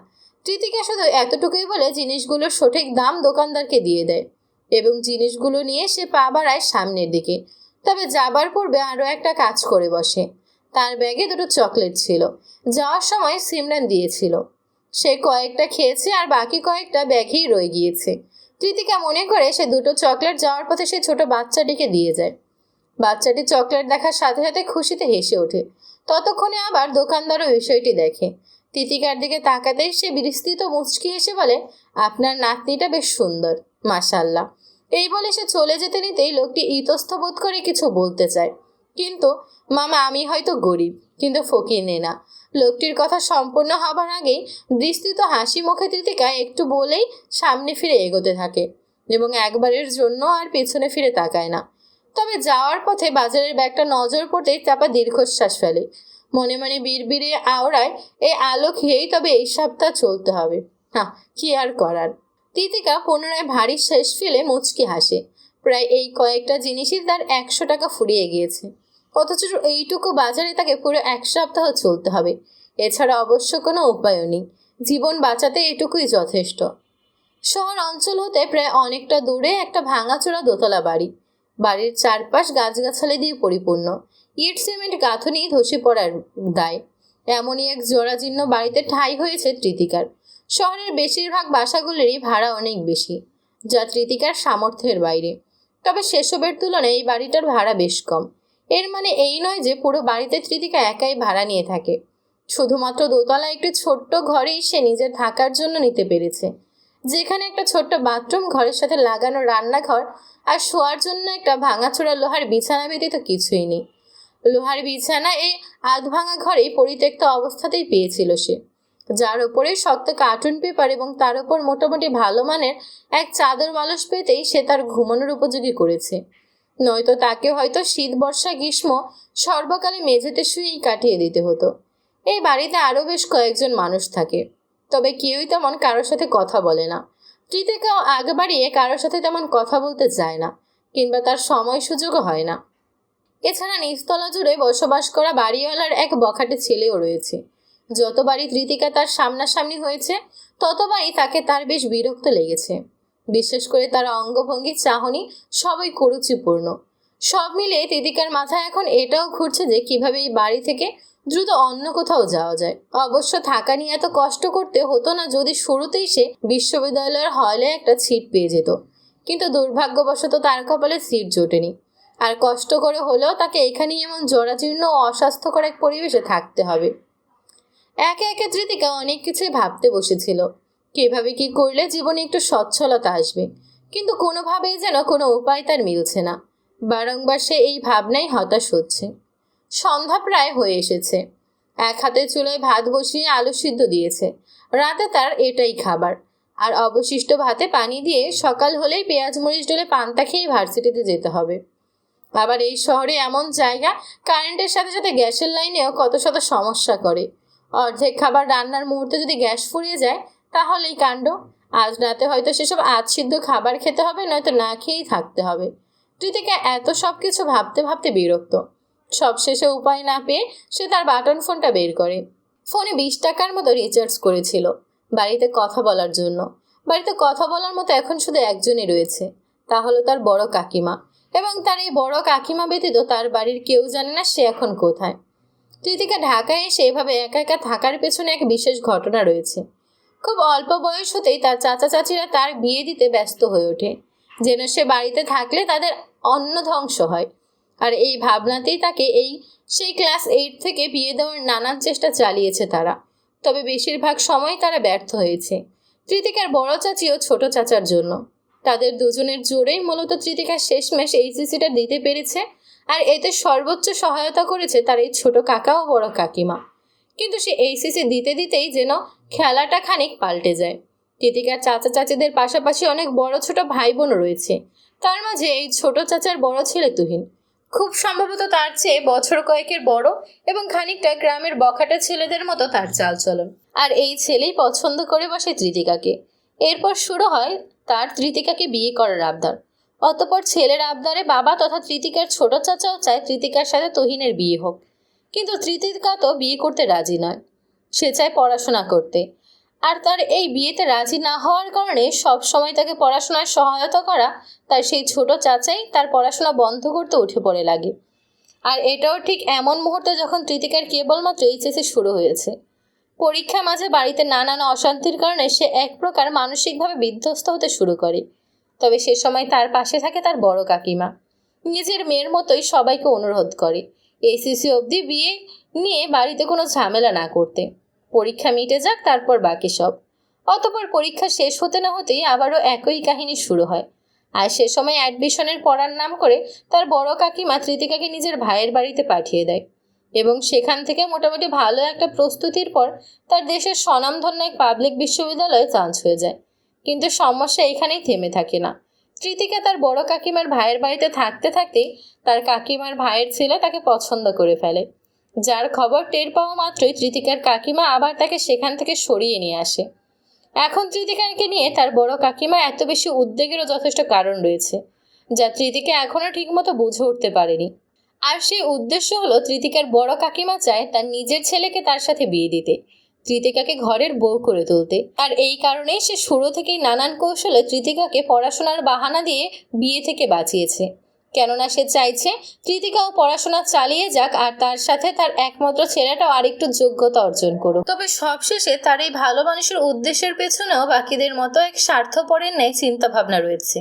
কৃতিকা শুধু এতটুকুই বলে জিনিসগুলোর সঠিক দাম দোকানদারকে দিয়ে দেয় এবং জিনিসগুলো নিয়ে সে পা বাড়ায় সামনের দিকে। তবে যাবার পূর্বে আরও একটা কাজ করে বসে। তার ব্যাগে 2টো চকলেট ছিল, যাওয়ার সময় সিমরান দিয়েছিল। সে কয়েকটা খেয়েছে আর বাকি কয়েকটা ব্যাগেই রয়ে গিয়েছে। কৃতিকা মনে করে সে 2টো চকলেট যাওয়ার পথে সেই ছোট বাচ্চাটিকে দিয়ে যায়। বাচ্চাটি চকলেট দেখার সাথে সাথে খুশিতে হেসে ওঠে। ততক্ষণে আবার দোকানদারও বিষয়টি দেখে। কৃতিকার দিকে তাকাতেই সে বিস্তৃত মুচকি হেসে বলে, আপনার নাতনিটা বেশ সুন্দর, মাশাআল্লাহ। এই বলে সে চলে যেতে নিতেই লোকটি ইতস্ত বোধ করে কিছু বলতে চায়, কিন্তু মামা, আমি হয়তো গরিব, কিন্তু ফকির না। লোকটির কথা সম্পূর্ণ হবার আগেই বিস্তৃত হাসি মুখে কৃতিকা একটু বলেই সামনে ফিরে এগোতে থাকে এবং একবারের জন্য আর পেছনে ফিরে তাকায় না। তবে যাওয়ার পথে বাজারের ব্যাগটা নজর পড়তেই চাপা দীর্ঘশ্বাস ফেলে। মনে মনে বিড়বিড়ে আওড়ায়, এই আলো খেয়েই তবে এই সপ্তাহ চলতে হবে। হ্যাঁ, কি আর করার। কৃতিকা পুনরায় ভারী শেষ ফেলে মুচকি হাসে। প্রায় এই কয়েকটা জিনিসই তার 100 টাকা ফুরিয়ে গিয়েছে, অথচ এইটুকু বাজারে তাকে পুরো 1 সপ্তাহ চলতে হবে। এছাড়া অবশ্য কোনো উপায়ও নেই। জীবন বাঁচাতে এটুকুই যথেষ্ট। শহর অঞ্চল হতে প্রায় অনেকটা দূরে একটা ভাঙাচোরা দোতলা বাড়ি। বাড়ির চারপাশ গাছগাছালি দিয়ে পরিপূর্ণ। ইট সিমেন্ট গাঁথনি ধসে পড়ার দায়। এমনই এক জরাজীর্ণ বাড়িতে ঠাঁই হয়েছে কৃতিকার। শহরের বেশিরভাগ বাসাগুলিরই ভাড়া অনেক বেশি, যা তৃতিকার সামর্থ্যের বাইরে। তবে সেসবের তুলনায় এই বাড়িটার ভাড়া বেশ কম। এর মানে এই নয় যে পুরো বাড়িতে তৃতিকা একাই ভাড়া নিয়ে থাকে। শুধুমাত্র দোতলা একটি ছোট্ট ঘরেই সে নিজের থাকার জন্য নিতে পেরেছে, যেখানে একটা ছোট্ট বাথরুম, ঘরের সাথে লাগানো রান্নাঘর আর শোয়ার জন্য একটা ভাঙাচোরা লোহার বিছানা ব্যতীত কিছুই নেই। লোহার বিছানা এই আধ ভাঙা ঘরেই পরিত্যক্ত অবস্থাতেই পেয়েছিল সে, যার ওপরে শক্ত কার্টুন পেপার এবং তার ওপর মোটামুটি ভালো মানের এক চাদর মালস পেতেই সে তার ঘুমানোর উপযোগী করেছে। নয়তো তাকে হয়তো শীত, বর্ষা, গ্রীষ্ম সর্বকালে মেঝেতে শুয়েই কাটিয়ে দিতে হতো। এই বাড়িতে আরও বেশ কয়েকজন মানুষ থাকে, তবে কেউই তেমন কারোর সাথে কথা বলে না। তৃতিকাও আগে বাড়িয়ে কারোর সাথে তেমন কথা বলতে চায় না, কিংবা তার সময় সুযোগও হয় না। এছাড়া নিচতলা জুড়ে বসবাস করা বাড়িওয়ালার এক বখাটে ছেলেও রয়েছে। যতবারই তৃতিকা তার সামনাসামনি হয়েছে ততবারই তাকে তার বেশ বিরক্ত লেগেছে। বিশেষ করে তার অঙ্গভঙ্গি, চাহনি সবই কুরুচিপূর্ণ। সব মিলিয়ে তৃতিকার মাথায় এখন এটাও ঘুরছে যে কিভাবে এই বাড়ি থেকে দ্রুত অন্য কোথাও যাওয়া যায়। অবশ্য থাকা নিয়ে এত কষ্ট করতে হতো না যদি শুরুতেই সে বিশ্ববিদ্যালয়ের হলে একটা সিট পেয়ে যেত, কিন্তু দুর্ভাগ্যবশত তার কপালে সিট জোটেনি। আর কষ্ট করে হলেও তাকে এখানেই এমন জরাজীর্ণ ও অস্বাস্থ্যকর এক পরিবেশে থাকতে হবে। একে একে তৃতিকা অনেক কিছুই ভাবতে বসেছিল, কিভাবে কি করলে জীবনে একটু সচ্ছলতা আসবে, কিন্তু কোনোভাবেই যেন কোনো উপায় তার মিলছে না। বারংবার সে এই ভাবনাই হতাশ হচ্ছে। সন্ধ্যা প্রায় হয়ে এসেছে। এক হাতে চুলায় ভাত বসিয়ে আলু সিদ্ধ দিয়েছে। রাতে তার এটাই খাবার। আর অবশিষ্ট ভাতে পানি দিয়ে সকাল হলেই পেঁয়াজ মরিচ ডলে পান্তা খেয়ে ভার্সিটিতে যেতে হবে। আবার এই শহরে এমন জায়গা, কারেন্টের সাথে সাথে গ্যাসের লাইনেও কত শত সমস্যা করে। অর্ধেক খাবার রান্নার মুহূর্তে যদি গ্যাস ফুরিয়ে যায় তাহলেই কাণ্ড। আজ রাতে হয়তো সেসব আধ সিদ্ধ খাবার খেতে হবে, নয়তো না খেয়েই থাকতে হবে। তৃতিকা এত সব কিছু ভাবতে ভাবতে বিরক্ত। সবশেষে উপায় না পেয়ে সে তার বাটন ফোনটা বের করে। ফোনে 20 টাকার মতো রিচার্জ করেছিল বাড়িতে কথা বলার জন্য। বাড়িতে কথা বলার মতো এখন শুধু একজনই রয়েছে, তা হলো তার বড় কাকিমা। এবং তার এই বড় কাকিমা ব্যতীত তার বাড়ির কেউ জানে না সে এখন কোথায়। তৃতিকা ঢাকায় এসে এভাবে একা একা থাকার পেছনে এক বিশেষ ঘটনা রয়েছে। খুব অল্প বয়স হতেই তার চাচা চাচিরা তার বিয়ে দিতে ব্যস্ত হয়ে ওঠে, যেন সে বাড়িতে থাকলে তাদের অন্ন ধ্বংস হয়। আর এই ভাবনাতেই তাকে সেই ক্লাস 8 থেকে বিয়ে দেওয়ার নানান চেষ্টা চালিয়েছে তারা, তবে বেশিরভাগ সময় তারা ব্যর্থ হয়েছে তৃতিকার বড় চাচি ও ছোট চাচার জন্য। তাদের দুজনের জোরেই মূলত তৃতিকা শেষমেশ এইচএসসিটা দিতে পেরেছে, আর এতে সর্বোচ্চ সহায়তা করেছে তার এই ছোট কাকা ও বড় কাকিমা। কিন্তু সে এইচএসসি দিতে দিতেই যেন খেলাটা খানিক পাল্টে যায়। তৃতিকার চাচা চাচিদের পাশাপাশি অনেক বড় ছোট ভাই বোনও রয়েছে। তার মাঝে এই ছোট চাচার বড় ছেলে তুহিন, খুব সম্ভবত তার চেয়ে বছর কয়েকের বড় এবং খানিকটা গ্রামের বখাটে ছেলেদের মতো তার চালচলন। আর এই ছেলেই পছন্দ করে বসে তৃতিকাকে। এরপর শুরু হয় তার তৃতিকাকে বিয়ে করার আবদার। অতঃপর ছেলের আবদারে বাবা তথা তৃতিকার ছোট চাচাও চায় তৃতিকার সাথে তুহিনের বিয়ে হোক, কিন্তু তৃতিকা তো বিয়ে করতে রাজি নয়। সে চায় পড়াশোনা করতে, আর তার এই বিয়েতে রাজি না হওয়ার কারণে সব সময় তাকে পড়াশোনায় সহায়তা করা তার সেই ছোট চাচাই তার পড়াশোনা বন্ধ করতে উঠে পড়ে লাগে। আর এটাও ঠিক এমন মুহূর্তে যখন তৃতিকার কেবলমাত্র এইচএসসি শুরু হয়েছে। পরীক্ষা মাঝে বাড়িতে নানান অশান্তির কারণে সে এক প্রকার মানসিকভাবে বিধ্বস্ত হতে শুরু করে। তবে সে সময় তার পাশে থাকে তার বড় কাকিমা। নিজের মেয়ের মতোই সবাইকে অনুরোধ করে এইচএসসি অবধি বিয়ে নিয়ে বাড়িতে কোনো ঝামেলা না করতে, পরীক্ষা মিটে যাক, তারপর বাকি সব। অতঃপর পরীক্ষা শেষ হতে না হতেই আবারও একই কাহিনী শুরু হয়। আর সে সময় অ্যাডমিশনের পড়ার নাম করে তার বড় কাকিমা তৃতিকাকে নিজের ভাইয়ের বাড়িতে পাঠিয়ে দেয়, এবং সেখান থেকে মোটামুটি ভালো একটা প্রস্তুতির পর তার দেশের স্বনামধন্য এক পাবলিক বিশ্ববিদ্যালয়ে চান্স হয়ে যায়। কিন্তু সমস্যা এখানেই থেমে থাকে না। তৃতিকা তার বড় কাকিমার ভাইয়ের বাড়িতে থাকতে থাকতেই তার কাকিমার ভাইয়ের ছেলে তাকে পছন্দ করে ফেলে, যার খবর টের পাওয়া মাত্রই তৃতিকার কাকিমা আবার তাকে সেখান থেকে সরিয়ে নিয়ে আসে। এখন তৃতিকাকে নিয়ে তার বড় কাকিমা এত বেশি উদ্বেগেরও যথেষ্ট কারণ রয়েছে, যা তৃতিকা এখনও ঠিকমতো বুঝে উঠতে পারেনি। আর সেই উদ্দেশ্য হলো তৃতিকার বড় কাকিমা চায় তার নিজের ছেলেকে তার সাথে বিয়ে দিতে, তৃতিকাকে ঘরের বউ করে তুলতে। আর এই কারণেই সে শুরু থেকেই নানান কৌশলে তৃতিকাকে পড়াশোনার বাহানা দিয়ে বিয়ে থেকে বাঁচিয়েছে। কেননা সে চাইছে কৃতিকাও পড়াশোনা চালিয়ে যাক আর তার সাথে তার একমাত্র ছেলেটাও আরেকটু যোগ্যতা অর্জন করুক। তবে সবশেষে তার এই ভালো মানুষের উদ্দেশ্যের পেছনেও বাকিদের মতো এক স্বার্থপরের ন্যায় চিন্তা ভাবনা রয়েছে,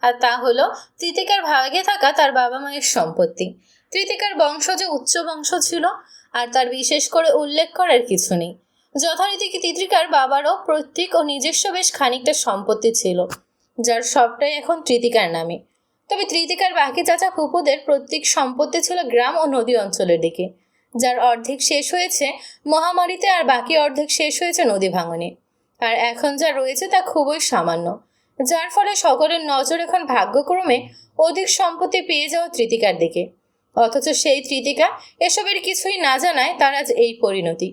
আর তা হলো কৃতিকার ভাগে থাকা তার বাবা মায়ের সম্পত্তি। কৃতিকার বংশ যে উচ্চ বংশ ছিল আর তার বিশেষ করে উল্লেখ করার কিছু নেই। যথারীতি কৃতিকার বাবারও পৈতৃক ও নিজস্ব বেশ খানিকটা সম্পত্তি ছিল, যার সবটাই এখন কৃতিকার নামে। তবে কৃতিকার বাকি চাচা ফুপুদের প্রত্যেক সম্পত্তি ছিল গ্রাম ও নদী অঞ্চলের দিকে, যার অর্ধেক শেষ হয়েছে মহামারীতে আর বাকি অর্ধেক শেষ হয়েছে নদী ভাঙনে। আর এখন যা রয়েছে তা খুবই সামান্য, যার ফলে সকলের নজর এখন ভাগ্যক্রমে অধিক সম্পত্তি পেয়ে যাওয়া কৃতিকার দিকে। অথচ সেই কৃতিকা এসবের কিছুই না জানায় তার আজ এই পরিণতি।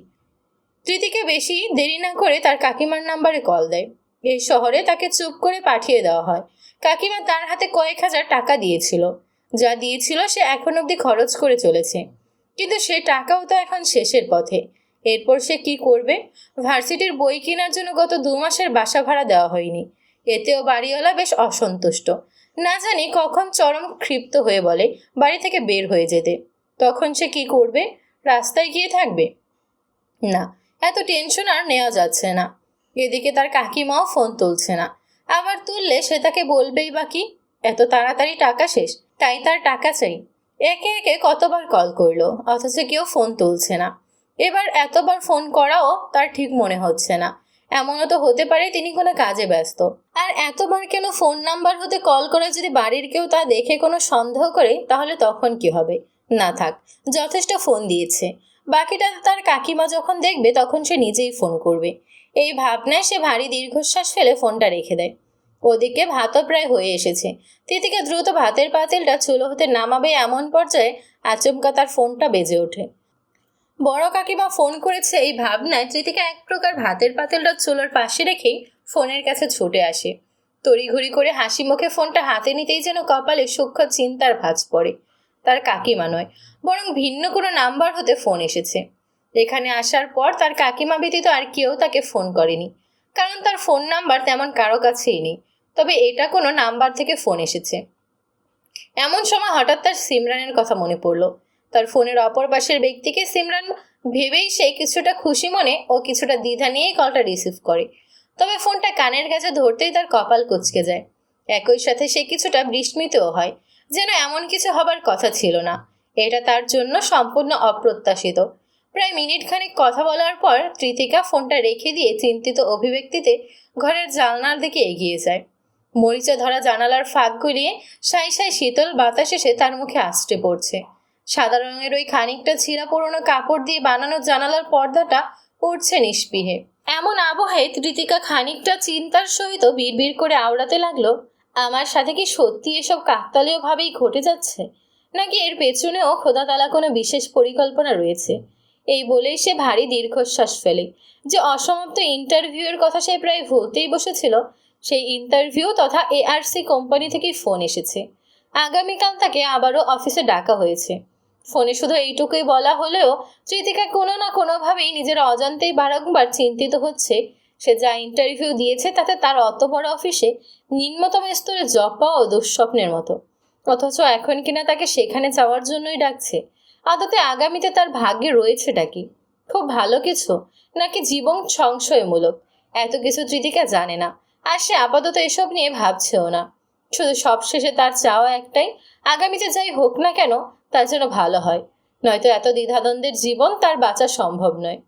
কৃতিকা বেশি দেরি না করে তার কাকিমার নাম্বারে কল দেয়। এই শহরে তাকে চুপ করে পাঠিয়ে দেওয়া হয়। কাকিমা তার হাতে কয়েক হাজার টাকা দিয়েছিল, যা দিয়েছিল সে এখন অবধি খরচ করে চলেছে, কিন্তু সে টাকাও তো এখন শেষের পথে। এরপর সে কি করবে? ভার্সিটির বই কেনার জন্য গত 2 মাসের বাসা ভাড়া দেওয়া হয়নি, এতেও বাড়িওয়ালা বেশ অসন্তুষ্ট। না জানি কখন চরম ক্ষিপ্ত হয়ে বলে বাড়ি থেকে বের হয়ে যেতে। তখন সে কি করবে? রাস্তায় গিয়ে থাকবে? না, এত টেনশন আর নেওয়া যাচ্ছে না। এদিকে তার কাকিমাও ফোন তুলছে না, আবার তুললে সে তাকে বলবেই বা কি, এত তাড়াতাড়ি টাকা শেষ, তাই তার টাকা চাই। একে একে কতবার কল করলো, অথচ কেউ ফোন তুলছে না। এবার এতবার ফোন করাও তার ঠিক মনে হচ্ছে না। এমনও তো হতে পারে তিনি কোনো কাজে ব্যস্ত। আর এতবার কেন ফোন নাম্বার হতে কল করে যদি বাড়ির কেউ তা দেখে কোনো সন্দেহ করে, তাহলে তখন কি হবে? না থাক, যথেষ্ট ফোন দিয়েছে, বাকিটা তার কাকিমা যখন দেখবে তখন সে নিজেই ফোন করবে। এই ভাবনায় সে ভারী দীর্ঘশ্বাস ফেলে ফোনটা রেখে দেয়। ওদিকে ভাতও প্রায় হয়ে এসেছে। তিতিকে দ্রুত ভাতের পাতিলটা চুলো হতে নামাবে এমন পর্যায়ে আচমকা তার ফোনটা বেজে ওঠে। বড় কাকিমা ফোন করেছে এই ভাবনায় কৃতিকা এক প্রকার ভাতের পাতিলটা চুলোর পাশে রেখেই ফোনের কাছে ছুটে আসে। তড়িঘড়ি করে হাসি মুখে ফোনটা হাতে নিতেই যেন কপালে সূক্ষ্ম চিন্তার ভাঁজ পড়ে। তার কাকিমা নয়, বরং ভিন্ন কোনো নাম্বার হতে ফোন এসেছে। এখানে আসার পর তার কাকিমা ব্যতীত আর কেউ তাকে ফোন করেনি, কারণ তার ফোন নাম্বার তেমন কারো কাছেই নেই। তবে এটা কোনো নাম্বার থেকে ফোন এসেছে। এমন সময় হঠাৎ তার সিমরানের কথা মনে পড়ল। তার ফোনের অপর পাশের ব্যক্তিকে সিমরান ভেবেই সে কিছুটা খুশি মনে ও কিছুটা দ্বিধা নিয়েই কলটা রিসিভ করে। তবে ফোনটা কানের কাছে ধরতেই তার কপাল কুঁচকে যায়। একই সাথে সে কিছুটা বিস্মিতও হয়, যেন এমন কিছু হবার কথা ছিল না। এটা তার জন্য সম্পূর্ণ অপ্রত্যাশিত। প্রায় মিনিট খানেক কথা বলার পর কৃতিকা ফোনটা রেখে দিয়ে চিন্তিত অভিব্যক্তিতে ঘরের জানলার দিকে এগিয়ে যায়। মরিচা ধরা জানালার ফাঁক গলিয়ে সাই সাই শীতল বাতাস এসে তার মুখে আছড়ে পড়ছে। সাদা রঙের ওই খানিকটা ছিঁড়া পুরোনো কাপড় দিয়ে বানানো জানালার পর্দাটা উঠছে নিষ্পিহে। এমন আবহে কৃতিকা খানিকটা চিন্তার সহিত বিড়বিড় করে আওড়াতে লাগলো, আমার সাথে কি সত্যি এসব কাকতালীয় ভাবেই ঘটে যাচ্ছে, নাকি এর পেছনেও খোদাতালা কোনো বিশেষ পরিকল্পনা রয়েছে? এই বলেই সে ভারী দীর্ঘশ্বাস ফেলে। যে অসমাপ্ত ইন্টারভিউয়ের কথা সে প্রায় ভুলতেই বসেছিল, সেই ইন্টারভিউ তথা এআরসি কোম্পানি থেকে ফোন এসেছে। আগামীকাল তাকে আবারও অফিসে ডাকা হয়েছে। ফোনে শুধু এইটুকুই বলা হলেও কৃতিকা কোনো না কোনোভাবেই নিজের অজান্তেই বারংবার চিন্তিত হচ্ছে, সে যা ইন্টারভিউ দিয়েছে তাতে তার অত বড় অফিসে নিম্নতম স্তরে জব পাওয়া দুঃস্বপ্নের মতো। অথচ এখন কিনা তাকে সেখানে যাওয়ার জন্যই ডাকছে। আদতে আগামীতে তার ভাগ্যে রয়েছেটা কি? খুব ভালো কিছু, নাকি জীবন সংশয়মূলক? এত কিছু কৃতিকা জানে না, আর সে আপাতত এসব নিয়ে ভাবছেও না। শুধু সবশেষে তার চাওয়া একটাই, আগামীতে যাই হোক না কেন তার যেন ভালো হয়, নয়তো এত দ্বিধাদ্বন্দ্বের জীবন তার বাঁচা সম্ভব নয়।